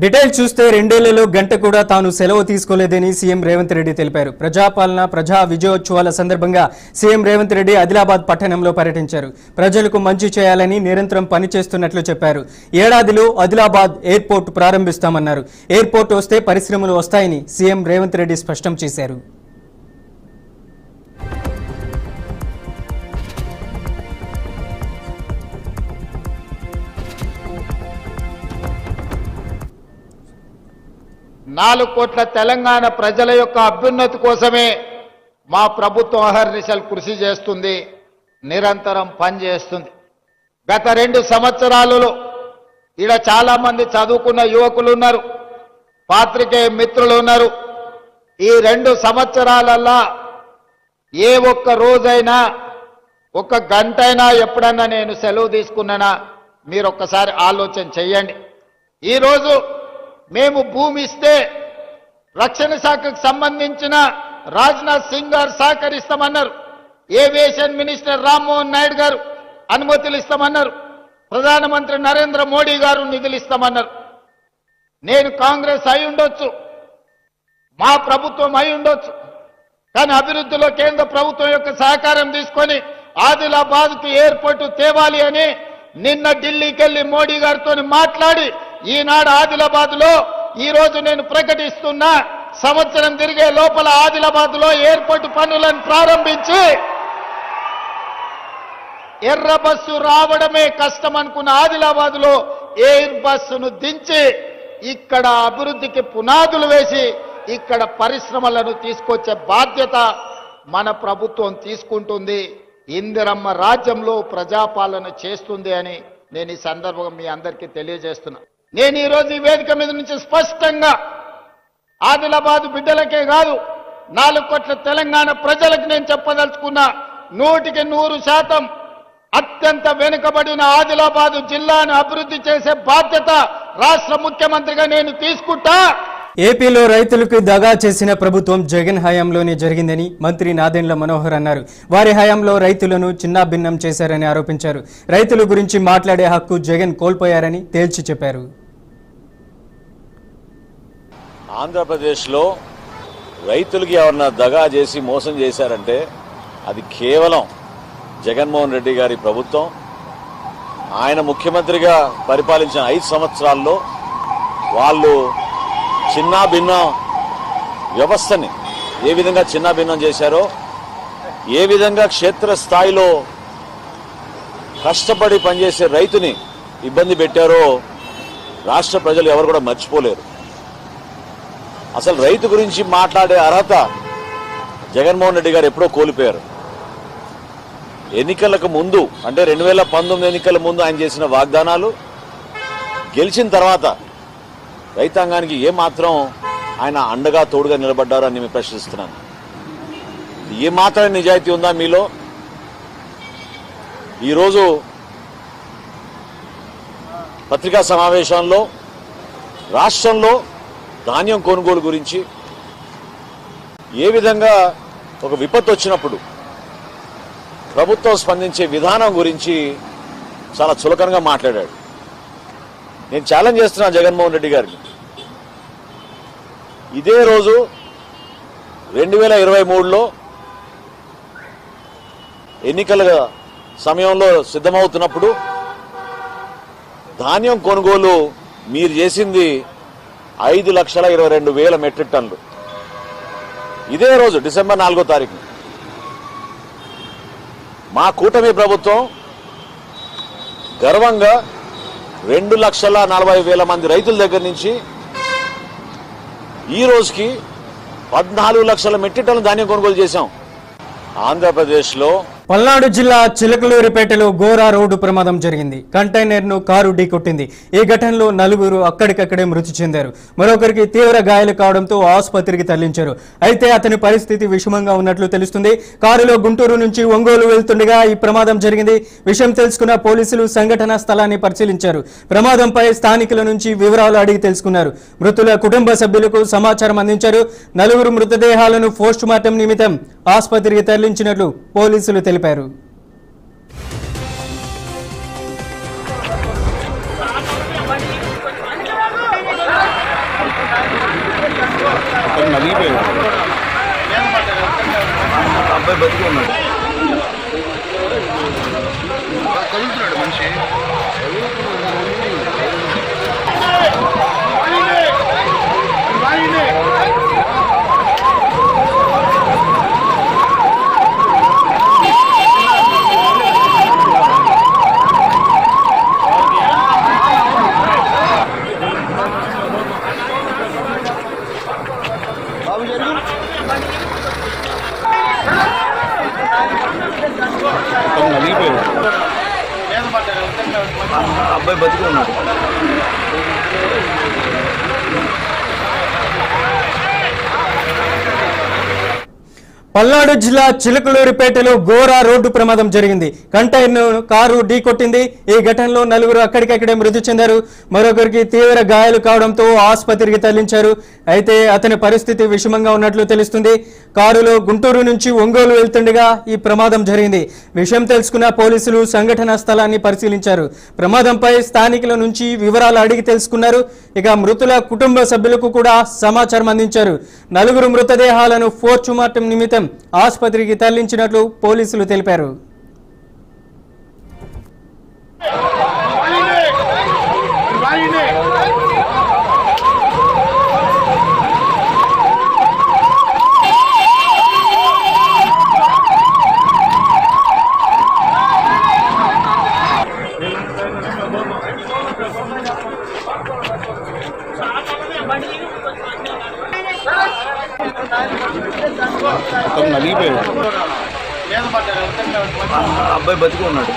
Detail చూస్తే రెండేళ్లలో గంట కూడా తాను సెలవు తీసుకోలేదని సీఎం రేవంత్ రెడ్డి తెలిపారు. ప్రజాపాలన ప్రజా విజయోత్సవాల సందర్భంగా సీఎం రేవంత్ రెడ్డి ఆదిలాబాద్ పట్టణంలో పర్యటించారు. ప్రజలకు మంచి చేయాలని నిరంతరం పనిచేస్తున్నట్లు చెప్పారు. ఏడాదిలో ఆదిలాబాద్ ఎయిర్పోర్ట్ ప్రారంభిస్తామన్నారు. ఎయిర్పోర్ట్ వస్తే పరిశ్రమలు వస్తాయని సీఎం రేవంత్ రెడ్డి స్పష్టం చేశారు. నాలుగు కోట్ల తెలంగాణ ప్రజల యొక్క అభ్యున్నతి కోసమే మా ప్రభుత్వం అహర్నిశలు కృషి చేస్తుంది, నిరంతరం పనిచేస్తుంది. గత 2 సంవత్సరాలలో ఈడ చాలా మంది చదువుకున్న యువకులు ఉన్నారు, పాత్రికేయ మిత్రులు ఉన్నారు. ఈ 2 సంవత్సరాలల్లా ఏ ఒక్క రోజైనా ఒక గంటైనా ఎప్పుడన్నా నేను సెలవు తీసుకున్నానా మీరు ఒక్కసారి ఆలోచన చెయ్యండి. ఈరోజు మేము భూమి ఇస్తే రక్షణ శాఖకు సంబంధించిన రాజ్నాథ్ సింగ్ గారు సహకరిస్తామన్నారు. ఏవియేషన్ మినిస్టర్ రామ్మోహన్ నాయుడు గారు అనుమతులు ఇస్తామన్నారు. ప్రధానమంత్రి నరేంద్ర మోడీ గారు నిధులు ఇస్తామన్నారు. నేను కాంగ్రెస్ అయి ఉండొచ్చు, మా ప్రభుత్వం అయి ఉండొచ్చు, కానీ అభివృద్ధిలో కేంద్ర ప్రభుత్వం యొక్క సహకారం తీసుకొని ఆదిలాబాద్కు ఎయిర్పోర్టు తేవాలి అని నిన్న ఢిల్లీకి వెళ్లి మోడీ గారితో మాట్లాడి ఈనాడు ఆదిలాబాద్లో ఈరోజు నేను ప్రకటిస్తున్నా, సంవత్సరం తిరిగే లోపల ఆదిలాబాద్లో ఎయిర్పోర్టు పనులను ప్రారంభించి ఎర్ర బస్సు రావడమే కష్టం అనుకున్న ఆదిలాబాద్లో ఎయిర్ బస్సును దించి ఇక్కడ అభివృద్ధికి పునాదులు వేసి ఇక్కడ పరిశ్రమలను తీసుకొచ్చే బాధ్యత మన ప్రభుత్వం తీసుకుంటుంది. ఇందిరమ్మ రాజ్యంలో ప్రజాపాలన చేస్తుంది అని నేను ఈ సందర్భంగా మీ అందరికీ తెలియజేస్తున్నా. నేను ఈరోజు ఈ వేదిక మీద నుంచి స్పష్టంగా ఆదిలాబాద్ బిడ్డలకే కాదు 4 కోట్ల తెలంగాణ ప్రజలకు నేను చెప్పదలుచుకున్నా, 100% అత్యంత వెనుకబడిన ఆదిలాబాద్ జిల్లాను అభివృద్ధి చేసే బాధ్యత రాష్ట్ర ముఖ్యమంత్రిగా నేను తీసుకుంటా. ఏపీలో రైతులకు దగా చేసిన ప్రభుత్వం జగన్ హయాంలోనే జరిగిందని మంత్రి నాదెండ్ల మనోహర్ అన్నారు. వారి హయాంలో రైతులను చిన్నాభిన్నం చేశారని ఆరోపించారు. రైతుల గురించి మాట్లాడే హక్కు జగన్ కోల్పోయారని తేల్చి చెప్పారు. ఆంధ్రప్రదేశ్లో రైతులకి ఎవరన్నా దగా చేసి మోసం చేశారంటే అది కేవలం జగన్మోహన్ రెడ్డి గారి ప్రభుత్వం. ఆయన ముఖ్యమంత్రిగా పరిపాలించిన 5 సంవత్సరాల్లో వాళ్ళు చిన్నాభిన్నం వ్యవస్థని ఏ విధంగా చిన్నాభిన్నం చేశారో, ఏ విధంగా క్షేత్రస్థాయిలో కష్టపడి పనిచేసే రైతుని ఇబ్బంది పెట్టారో రాష్ట్ర ప్రజలు ఎవరు కూడా మర్చిపోలేరు. అసలు రైతు గురించి మాట్లాడే అర్హత జగన్మోహన్ రెడ్డి గారు ఎప్పుడో కోల్పోయారు. ఎన్నికలకు ముందు అంటే 2019 ఎన్నికల ముందు ఆయన చేసిన వాగ్దానాలు గెలిచిన తర్వాత రైతాంగానికి ఏమాత్రం ఆయన అండగా తోడుగా నిలబడ్డారు అని నేను ప్రశ్నిస్తున్నాను. ఏమాత్రం నిజాయితీ ఉందా మీలో? ఈరోజు పత్రికా సమావేశంలో రాష్ట్రంలో ధాన్యం కొనుగోలు గురించి, ఏ విధంగా ఒక విపత్తు వచ్చినప్పుడు ప్రభుత్వం స్పందించే విధానం గురించి చాలా చులకనగా మాట్లాడాడు. నేను ఛాలెంజ్ చేస్తున్నా జగన్మోహన్ రెడ్డి గారికి, ఇదే రోజు 2023లో ఎన్నికల సమయంలో సిద్ధమవుతున్నప్పుడు ధాన్యం కొనుగోలు మీరు చేసింది 5,22,000 మెట్రిక్ టన్నులు. ఇదే రోజు డిసెంబర్ 4వ తారీఖు మా కూటమి ప్రభుత్వం గర్వంగా 2,40,000 మంది రైతుల దగ్గర నుంచి ఈ రోజుకి 14 లక్షల మెట్రిక్ టన్నుల ధాన్యం కొనుగోలు చేశాం. ఆంధ్రప్రదేశ్లో పల్నాడు జిల్లా చిలకలూరిపేటలో ఘోర రోడ్డు ప్రమాదం జరిగింది. కంటైనర్ను కారు ఢీకొట్టింది. ఈ ఘటనలో 4 అక్కడికక్కడే మృతి చెందారు. మరొకరికి తీవ్ర గాయాలు కావడంతో ఆసుపత్రికి తరలించారు. అయితే అతని పరిస్థితి విషమంగా ఉన్నట్లు తెలుస్తుంది. కారులో గుంటూరు నుంచి ఒంగోలు వెళ్తుండగా ఈ ప్రమాదం జరిగింది. విషయం తెలుసుకున్న పోలీసులు సంఘటనా స్థలాన్ని పరిశీలించారు. ప్రమాదంపై స్థానికుల నుంచి వివరాలు అడిగి తెలుసుకున్నారు. మృతుల కుటుంబ సభ్యులకు సమాచారం అందించారు. 4 మృతదేహాలను పోస్టుమార్టం నిమిత్తం ఆసుపత్రికి తరలించినట్లు పోలీసులు తెలిపారు. అబ్బాయి బతికి ఉన్నాడు. కదులుతున్నాడు మనిషి. అబ్బాయి బతికి ఉన్నాడు. పల్నాడు జిల్లా చిలకలూరిపేటలో ఘోర రోడ్డు ప్రమాదం జరిగింది. కంటైనర్ కారు ఢీకొట్టింది. ఈ ఘటనలో నలుగురు అక్కడికక్కడే మృతి చెందారు. మరొకరికి తీవ్ర గాయాలు కావడంతో ఆసుపత్రికి తరలించారు. అయితే అతని పరిస్థితి విషమంగా ఉన్నట్లు తెలుస్తుంది. కారులో గుంటూరు నుంచి ఒంగోలు వెళ్తుండగా ఈ ప్రమాదం జరిగింది. విషయం తెలుసుకున్న పోలీసులు సంఘటనా స్థలాన్ని పరిశీలించారు. ప్రమాదంపై స్థానికుల నుంచి వివరాలు అడిగి తెలుసుకున్నారు. ఇక మృతుల కుటుంబ సభ్యులకు కూడా సమాచారం అందించారు. నలుగురు మృతదేహాలను పోస్టుమార్టం నిమిత్తం ఆసుపత్రికి తరలించినట్లు పోలీసులు తెలిపారు. అబ్బాయి బతికి ఉన్నాడు.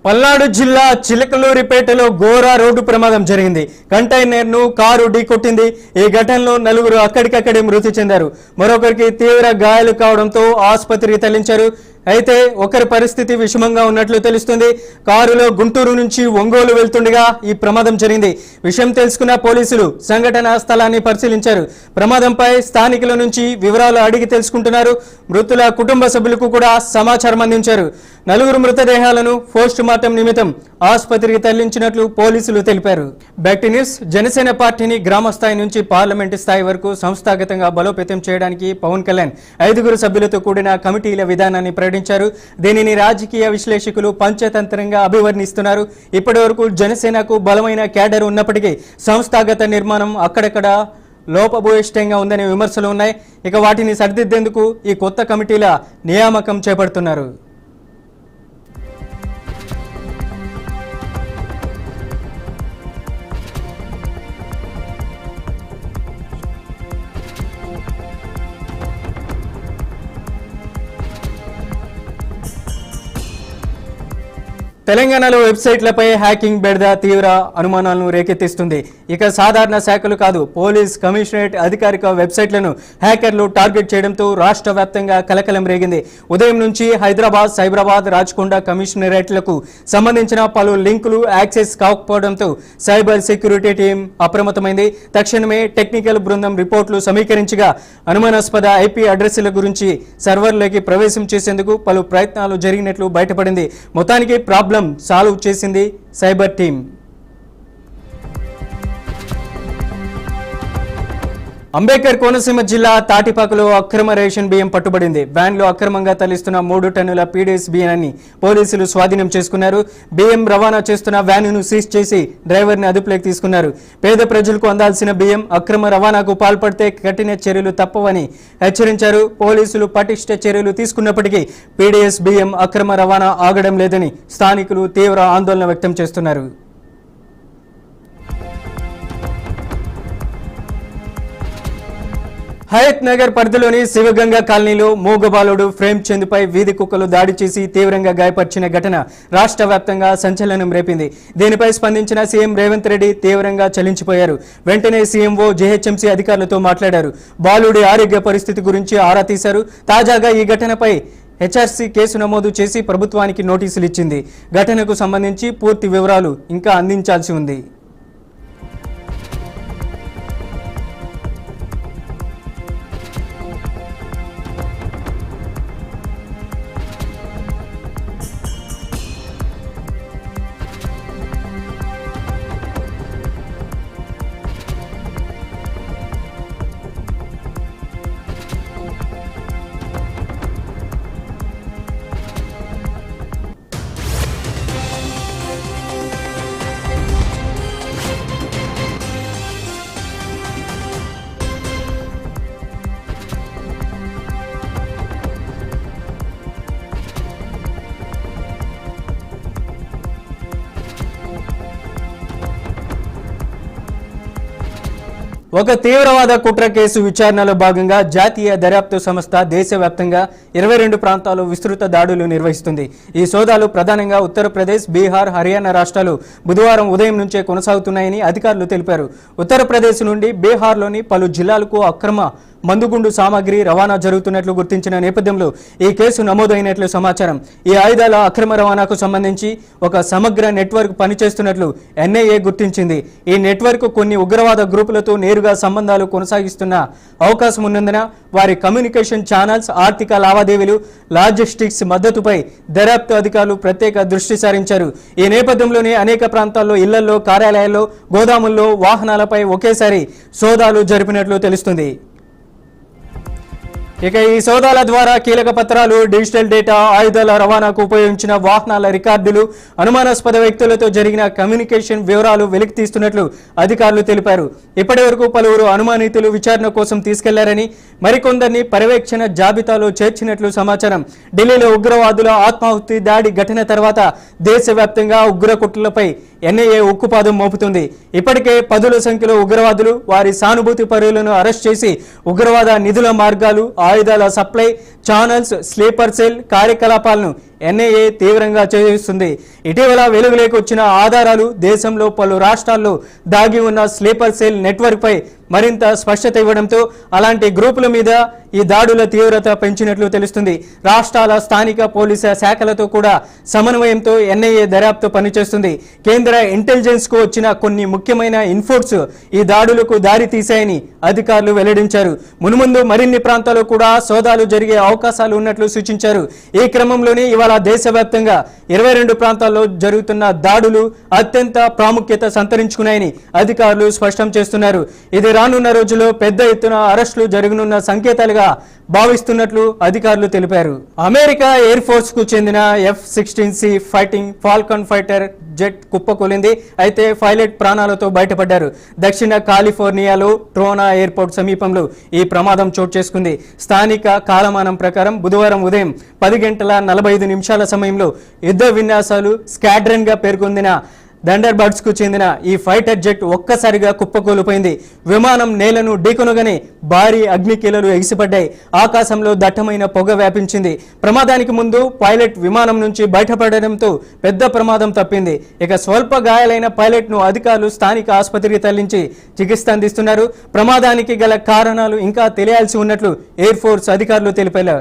పల్నాడు జిల్లా చిలకలూరిపేటలో ఘోర రోడ్డు ప్రమాదం జరిగింది. కంటైనర్ను కారు ఢీకొట్టింది. ఈ ఘటనలో నలుగురు అక్కడికక్కడే మృతి చెందారు. మరొకరికి తీవ్ర గాయాలు కావడంతో ఆసుపత్రికి తరలించారు. అయితే ఒకరి పరిస్థితి విషమంగా ఉన్నట్లు తెలుస్తుంది. కారులో గుంటూరు నుంచి ఒంగోలు వెళ్తుండగా ఈ ప్రమాదం జరిగింది. విషయం తెలుసుకున్న పోలీసులు సంఘటనా స్థలాన్ని పరిశీలించారు. ప్రమాదంపై స్థానికుల నుంచి వివరాలు అడిగి తెలుసుకుంటున్నారు. మృతుల కుటుంబ సభ్యులకు కూడా సమాచారం అందించారు. నలుగురు మృతదేహాలను పోస్ట్ మార్టం నిమిత్తం ఆసుపత్రికి తరలించినట్లు పోలీసులు తెలిపారు. Back news. జనసేన పార్టీని గ్రామ స్థాయి నుంచి పార్లమెంటు స్థాయి వరకు సంస్థాగతంగా బలోపేతం చేయడానికి పవన్ కళ్యాణ్ 5 సభ్యులతో కూడిన కమిటీల విధానాన్ని ప్రకటించారు. దీనిని రాజకీయ విశ్లేషకులు పంచతంత్రంగా అభివర్ణిస్తున్నారు. ఇప్పటి వరకు జనసేనకు బలమైన క్యాడర్ ఉన్నప్పటికీ సంస్థాగత నిర్మాణం అక్కడక్కడ లోపభూయిష్టంగా ఉందనే విమర్శలు ఉన్నాయి. ఇక వాటిని సరిదిద్దేందుకు ఈ కొత్త కమిటీల నియామకం చేపడుతున్నారు. తెలంగాణలో వెబ్సైట్లపై హ్యాకింగ్ బెడద తీవ్ర అనుమానాలను రేకెత్తిస్తుంది. ఇక సాధారణ శాఖలు కాదు, పోలీస్ కమిషనరేట్ అధికారిక వెబ్సైట్లను హ్యాకర్లు టార్గెట్ చేయడంతో రాష్ట్ర వ్యాప్తంగా కలకలం రేగింది. ఉదయం నుంచి హైదరాబాద్, సైబరాబాద్, రాచకొండ కమిషనరేట్లకు సంబంధించిన పలు లింకులు యాక్సెస్ కాకపోవడంతో సైబర్ సెక్యూరిటీ టీం అప్రమత్తమైంది. తక్షణమే టెక్నికల్ బృందం రిపోర్టులు సమీకరించగా అనుమానాస్పద ఐపీ అడ్రస్ల గురించి సర్వర్లోకి ప్రవేశం చేసేందుకు పలు ప్రయత్నాలు జరిగినట్లు బయటపడింది. మొత్తానికి ప్రాబ్లం సాల్వ్ చేసింది సైబర్ టీం. అంబేద్కర్ కోనసీమ జిల్లా తాటిపాకలో అక్రమ రేషన్ బియ్యం పట్టుబడింది. వ్యాన్లో అక్రమంగా తరలిస్తున్న 3 టన్నుల పీడీఎస్ బియ్యాన్ని పోలీసులు స్వాధీనం చేసుకున్నారు. బియ్యం రవాణా చేస్తున్న వ్యానును సీజ్ చేసి డ్రైవర్ని అదుపులోకి తీసుకున్నారు. పేద ప్రజలకు అందాల్సిన బియ్యం అక్రమ రవాణాకు పాల్పడితే కఠిన చర్యలు తప్పవని హెచ్చరించారు. పోలీసులు పటిష్ట చర్యలు తీసుకున్నప్పటికీ పీడీఎస్ బియ్యం అక్రమ రవాణా ఆగడం లేదని స్థానికులు తీవ్ర ఆందోళన వ్యక్తం చేస్తున్నారు. హయత్ నగర్ పరిధిలోని శివగంగా కాలనీలో మూగబాలుడు ఫ్రేమ్ చందుపై వీధి కుక్కలు దాడి చేసి తీవ్రంగా గాయపరిచిన ఘటన రాష్ట్ర వ్యాప్తంగా సంచలనం రేపింది. దీనిపై స్పందించిన సీఎం రేవంత్ రెడ్డి తీవ్రంగా చలించిపోయారు. వెంటనే సీఎంఓ జేహెచ్ఎంసీ అధికారులతో మాట్లాడారు. బాలుడి ఆరోగ్య పరిస్థితి గురించి ఆరా తీశారు. తాజాగా ఈ ఘటనపై హెచ్ఆర్సీ కేసు నమోదు చేసి ప్రభుత్వానికి నోటీసులు ఇచ్చింది. ఘటనకు సంబంధించి పూర్తి వివరాలు ఇంకా అందించాల్సి ఉంది. ఒక తీవ్రవాద కుట్ర కేసు విచారణలో భాగంగా జాతీయ దర్యాప్తు సంస్థ దేశవ్యాప్తంగా 22 ప్రాంతాల్లో విస్తృత దాడులు నిర్వహిస్తుంది. ఈ సోదాలు ప్రధానంగా ఉత్తరప్రదేశ్, బీహార్, హర్యానా రాష్ట్రాలు బుధవారం ఉదయం నుంచే కొనసాగుతున్నాయని అధికారులు తెలిపారు. ఉత్తరప్రదేశ్ నుండి బీహార్లోని పలు జిల్లాలకు అక్రమ మందుగుండు సామాగ్రి రవాణా జరుగుతున్నట్లు గుర్తించిన నేపథ్యంలో ఈ కేసు నమోదైనట్లు సమాచారం. ఈ ఆయుధాల అక్రమ రవాణాకు సంబంధించి ఒక సమగ్ర నెట్వర్క్ పనిచేస్తున్నట్లు ఎన్ఐఏ గుర్తించింది. ఈ నెట్వర్క్ కొన్ని ఉగ్రవాద గ్రూపులతో నేరుగా సంబంధాలు కొనసాగిస్తున్న అవకాశం ఉన్నందున వారి కమ్యూనికేషన్ ఛానల్స్, ఆర్థిక లావాదేవీలు, లాజిస్టిక్స్ మద్దతుపై దర్యాప్తు అధికారులు ప్రత్యేక దృష్టి సారించారు. ఈ నేపథ్యంలోనే అనేక ప్రాంతాల్లో ఇళ్లలో, కార్యాలయాల్లో, గోదాముల్లో, వాహనాలపై ఒకేసారి సోదాలు జరిపినట్లు తెలుస్తుంది. ఇక ఈ సోదాల ద్వారా కీలక పత్రాలు, డిజిటల్ డేటా, ఆయుధాల రవాణాకు ఉపయోగించిన వాహనాల రికార్డులు, అనుమానాస్పద వ్యక్తులతో జరిగిన కమ్యూనికేషన్ వివరాలు వెలికి తీస్తున్నట్లు అధికారులు తెలిపారు. ఇప్పటి వరకు పలువురు అనుమానితులు విచారణ కోసం తీసుకెళ్లారని, మరికొందరిని పర్యవేక్షణ జాబితాలో చేర్చినట్లు సమాచారం. ఢిల్లీలో ఉగ్రవాదుల ఆత్మాహుతి దాడి ఘటన తర్వాత దేశవ్యాప్తంగా ఉగ్ర కుట్రలపై ఎన్ఐఏ ఉక్కుపాదం మోపుతుంది. ఇప్పటికే పదుల సంఖ్యలో ఉగ్రవాదులు, వారి సానుభూతి పరులను అరెస్ట్ చేసి ఉగ్రవాద నిధుల మార్గాలు, ఆయుధాల సప్లై ఛానల్స్, స్లీపర్ సెల్ కార్యకలాపాలను ఎన్ఐఏ తీవ్రంగా చేస్తుంది. ఇటీవల వెలుగులోకి వచ్చిన ఆధారాలు దేశంలో పలు రాష్ట్రాల్లో దాగి ఉన్న స్లీపర్ సెల్ నెట్వర్క్ పై మరింత స్పష్టత ఇవ్వడంతో అలాంటి గ్రూపుల మీద ఈ దాడుల తీవ్రత పెంచినట్లు తెలుస్తుంది. రాష్ట్రాల స్థానిక పోలీసు శాఖలతో కూడా సమన్వయంతో ఎన్ఐఏ దర్యాప్తు పనిచేస్తుంది. కేంద్ర ఇంటెలిజెన్స్ కు వచ్చిన కొన్ని ముఖ్యమైన ఇన్పుట్స్ ఈ దాడులకు దారి తీశాయని అధికారులు వెల్లడించారు. మున్ముందు మరిన్ని ప్రాంతాల్లో కూడా సోదాలు జరిగే అవకాశాలు ఉన్నట్లు సూచించారు. ఈ క్రమంలోనే ఇవాళ దేశవ్యాప్తంగా 22 ప్రాంతాల్లో జరుగుతున్న దాడులు అత్యంత ప్రాముఖ్యత సంతరించుకున్నాయని అధికారులు స్పష్టం చేస్తున్నారు. ఇది రానున్న రోజుల్లో పెద్ద ఎత్తున అరెస్టులు జరగనున్న సంకేతాలుగా భావిస్తున్నట్లు అధికారులు తెలిపారు. అమెరికా ఎయిర్ ఫోర్స్ కు చెందిన F-16C fighting falcon fighter jet కుప్పకూలింది. అయితే పైలట్ ప్రాణాలతో బయటపడ్డారు. దక్షిణ కాలిఫోర్నియాలో ట్రోనా ఎయిర్పోర్ట్ సమీపంలో ఈ ప్రమాదం చోటు చేసుకుంది. స్థానిక కాలమానం ప్రకారం బుధవారం ఉదయం 10:45 సమయంలో యుద్ధ విన్యాసాలు స్క్వాడ్రన్ గా పేర్కొందిన థండర్బర్డ్స్ కు చెందిన ఈ ఫైటర్ జెట్ ఒక్కసారిగా కుప్పకూలిపోయింది. విమానం నేలను ఢీకొనగానే భారీ అగ్నికీలలు ఎగిసిపడ్డాయి. ఆకాశంలో దట్టమైన పొగ వ్యాపించింది. ప్రమాదానికి ముందు పైలట్ విమానం నుంచి బయటపడడంతో పెద్ద ప్రమాదం తప్పింది. ఇక స్వల్ప గాయాలైన పైలట్ ను అధికారులు స్థానిక ఆసుపత్రికి తరలించి చికిత్స అందిస్తున్నారు. ప్రమాదానికి గల కారణాలు ఇంకా తెలియాల్సి ఉన్నట్లు ఎయిర్ ఫోర్స్ అధికారులు తెలిపారు.